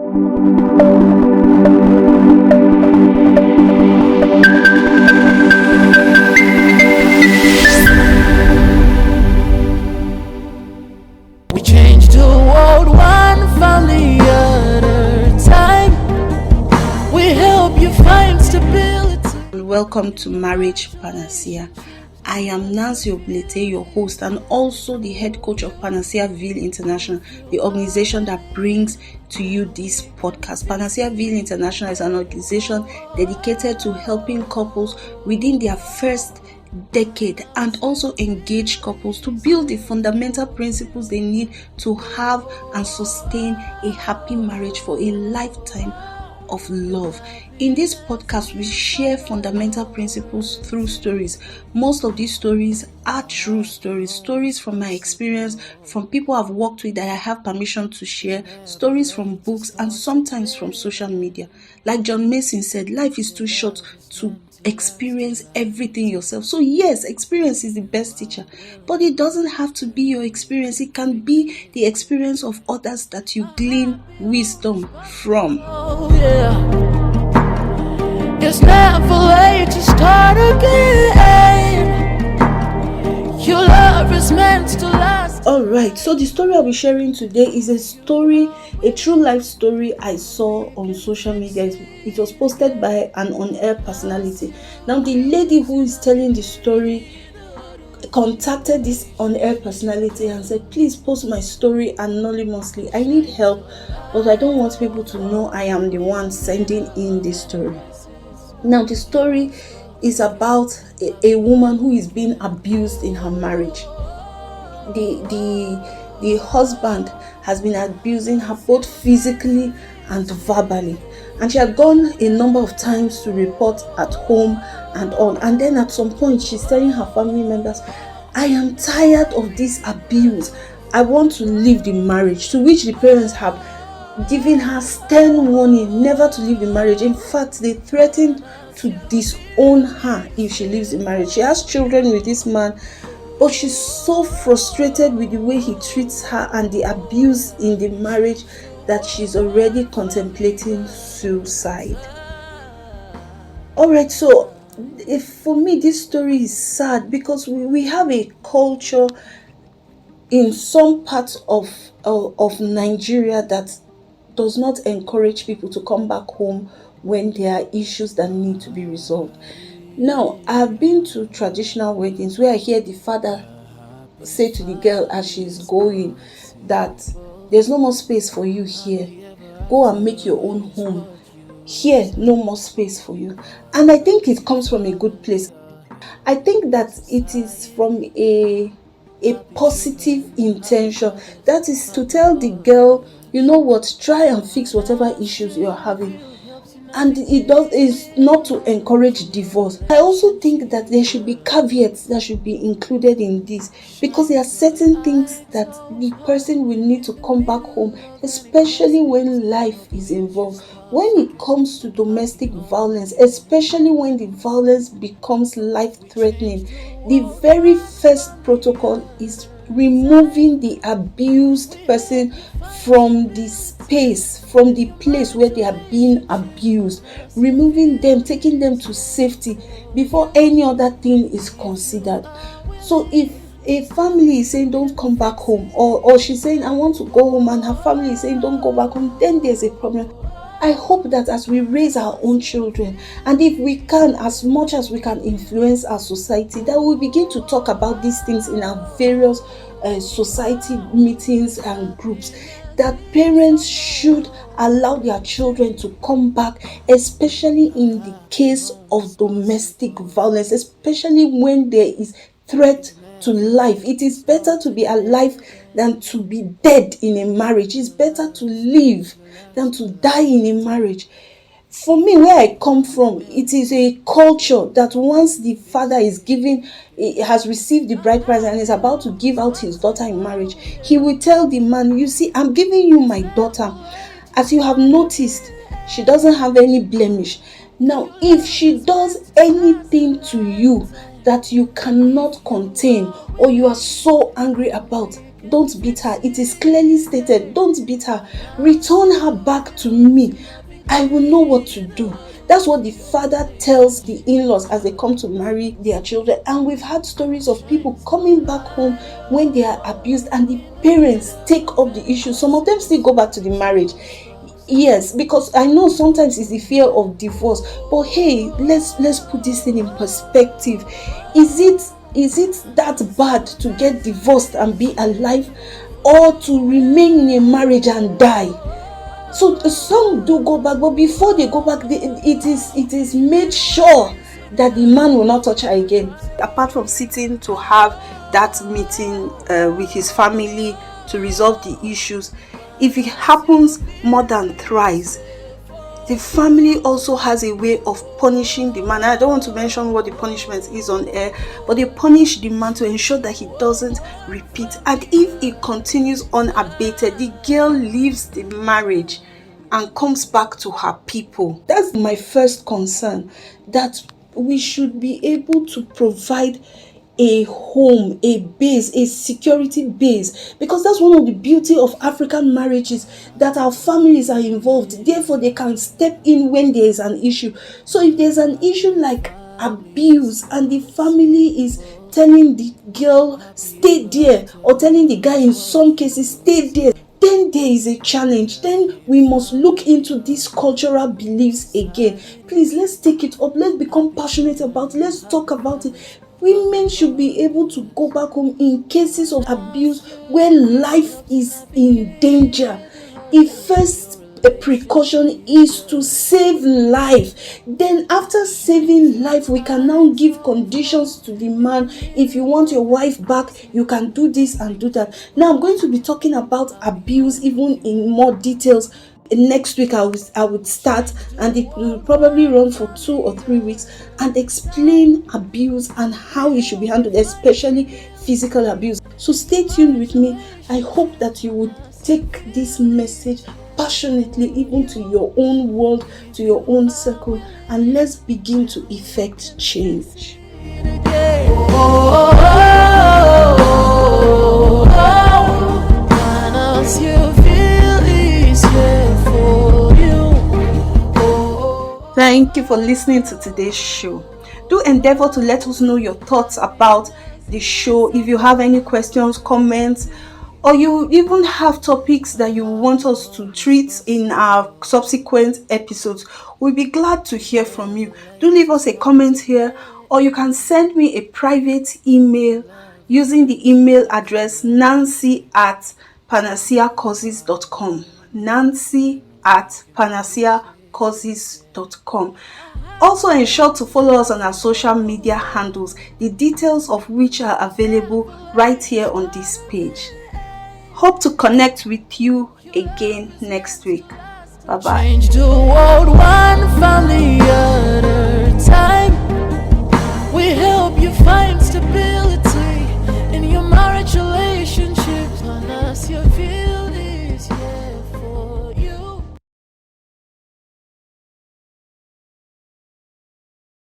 We change the world one family at a time. We help you find stability. Welcome to Marriage Panacea. I am Nancy Oblete, your host, and also the head coach of Panacea International, the organization that brings to you this podcast. Panacea International is an organization dedicated to helping couples within their first decade and also engaged couples to build the fundamental principles they need to have and sustain a happy marriage for a lifetime of love. In this podcast, we share fundamental principles through stories. Most of these stories are true stories from my experience, from people I've worked with that I have permission to share, stories from books, and sometimes from social media. Like John Mason said, life is too short to experience everything yourself. So yes, experience is the best teacher, but it doesn't have to be your experience. It can be the experience of others that you glean wisdom from. Oh, yeah. It's never late to start again. Your love is meant to last. Alright, so the story I'll be sharing today is a true life story I saw on social media. It was posted by an on-air personality. Now, the lady who is telling the story contacted this on-air personality and said, please post my story anonymously. I need help, but I don't want people to know I am the one sending in this story. Now, the story is about a woman who is being abused in her marriage. The husband has been abusing her both physically and verbally, and she had gone a number of times to report at home and on. And then at some point she's telling her family members, I am tired of this abuse, I want to leave the marriage. To which the parents have given her stern warning never to leave the marriage. In fact, they threatened to disown her if she leaves the marriage. She has children with this man, but she's so frustrated with the way he treats her and the abuse in the marriage that she's already contemplating suicide. Alright, so for me, this story is sad because we have a culture in some parts of Nigeria that does not encourage people to come back home when there are issues that need to be resolved. Now, I have been to traditional weddings where I hear the father say to the girl as she's going that there's no more space for you here. Go and make your own home. Here, no more space for you. And I think it comes from a good place. I think that it is from a positive intention. That is to tell the girl, you know what, try and fix whatever issues you're having. And is not to encourage divorce. I also think that there should be caveats that should be included in this, because there are certain things that the person will need to come back home, especially when life is involved. When it comes to domestic violence, especially when the violence becomes life-threatening, the very first protocol is removing the abused person from the space, from the place where they are being abused, removing them, taking them to safety before any other thing is considered. So if a family is saying don't come back home, or she's saying I want to go home, and her family is saying don't go back home, then there's a problem. I hope that as we raise our own children, and if we can, as much as we can influence our society, that we begin to talk about these things in our various society meetings and groups, that parents should allow their children to come back, especially in the case of domestic violence, especially when there is threat to life. It is better to be alive than to be dead in a marriage. It's better to live than to die in a marriage. For me, where I come from, it is a culture that once the father has received the bride price and is about to give out his daughter in marriage, he will tell the man, you see, I'm giving you my daughter. As you have noticed, she doesn't have any blemish. Now, if she does anything to you that you cannot contain or you are so angry about, Don't beat her. It is clearly stated, don't beat her. Return her back to me. I will know what to do. That's what the father tells the in-laws as they come to marry their children. And we've had stories of people coming back home when they are abused and the parents take up the issue. Some of them still go back to the marriage. Yes, because I know sometimes it's the fear of divorce. But hey, let's put this thing in perspective. Is it that bad to get divorced and be alive, or to remain in a marriage and die? So some do go back, but before they go back, it is made sure that the man will not touch her again. Apart from sitting to have that meeting with his family to resolve the issues, if it happens more than thrice, the family also has a way of punishing the man. I don't want to mention what the punishment is on air, but they punish the man to ensure that he doesn't repeat. And if it continues unabated, the girl leaves the marriage and comes back to her people. That's my first concern, that we should be able to provide a home, a base, a security base, because that's one of the beauty of African marriages, that our families are involved, therefore they can step in when there is an issue. So if there's an issue like abuse and the family is telling the girl stay there, or telling the guy in some cases stay there, then there is a challenge. Then we must look into these cultural beliefs again. Please, let's take it up. Let's become passionate about it. Let's talk about it. Women should be able to go back home in cases of abuse where life is in danger. If first a precaution is to save life, then after saving life, we can now give conditions to the man. If you want your wife back, you can do this and do that. Now I'm going to be talking about abuse even in more details. Next week I would start, and it will probably run for 2 or 3 weeks, and explain abuse and how it should be handled, especially physical abuse. So stay tuned with me. I hope that you would take this message passionately even to your own world, to your own circle, and let's begin to effect change. Thank you for listening to today's show. Do endeavor to let us know your thoughts about the show. If you have any questions, comments, or you even have topics that you want us to treat in our subsequent episodes, we'll be glad to hear from you. Do leave us a comment here, or you can send me a private email using the email address nancy@panaceacauses.com. nancy@panaceacauses.com. Also ensure to follow us on our social media handles, the details of which are available right here on this page. Hope to connect with you again next week. Bye bye.